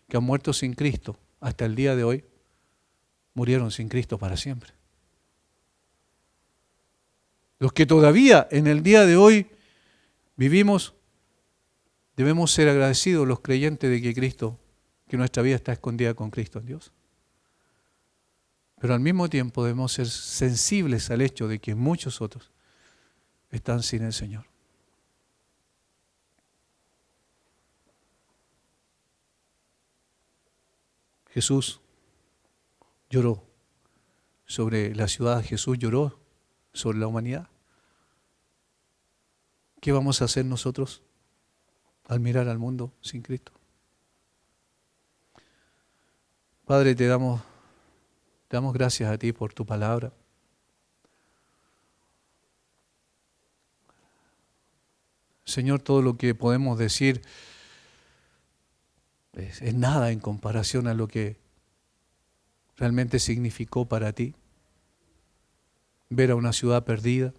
que han muerto sin Cristo hasta el día de hoy, murieron sin Cristo para siempre. Los que todavía en el día de hoy vivimos, debemos ser agradecidos los creyentes de que Cristo, que nuestra vida está escondida con Cristo en Dios. Pero al mismo tiempo debemos ser sensibles al hecho de que muchos otros están sin el Señor. Jesús lloró sobre la ciudad, Jesús lloró sobre la humanidad. ¿Qué vamos a hacer nosotros al mirar al mundo sin Cristo? Padre, te damos gracias a ti por tu palabra. Señor, todo lo que podemos decir es nada en comparación a lo que realmente significó para ti ver a una ciudad perdida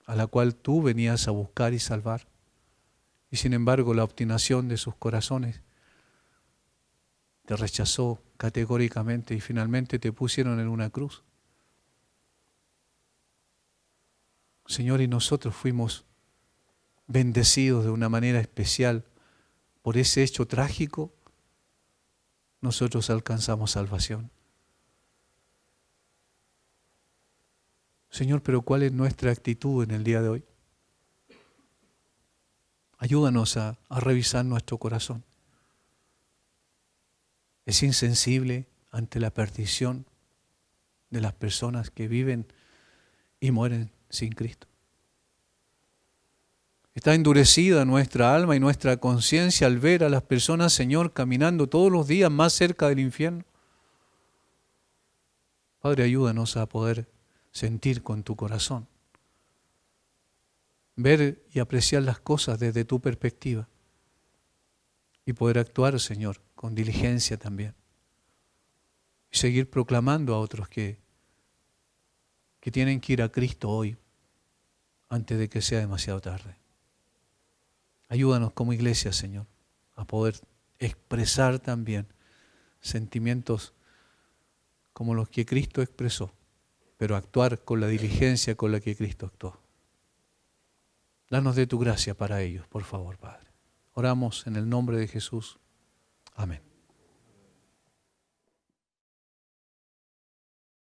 a la cual tú venías a buscar y salvar. Y sin embargo, la obstinación de sus corazones te rechazó categóricamente y finalmente te pusieron en una cruz. Señor, y nosotros fuimos bendecidos de una manera especial por ese hecho trágico. Nosotros alcanzamos salvación. Señor, pero ¿cuál es nuestra actitud en el día de hoy? Ayúdanos a revisar nuestro corazón. ¿Es insensible ante la perdición de las personas que viven y mueren sin Cristo? ¿Está endurecida nuestra alma y nuestra conciencia al ver a las personas, Señor, caminando todos los días más cerca del infierno? Padre, ayúdanos a poder sentir con tu corazón, ver y apreciar las cosas desde tu perspectiva y poder actuar, Señor, con diligencia también. Y seguir proclamando a otros que tienen que ir a Cristo hoy, antes de que sea demasiado tarde. Ayúdanos como iglesia, Señor, a poder expresar también sentimientos como los que Cristo expresó, pero actuar con la diligencia con la que Cristo actuó. Danos de tu gracia para ellos, por favor, Padre. Oramos en el nombre de Jesús. Amén.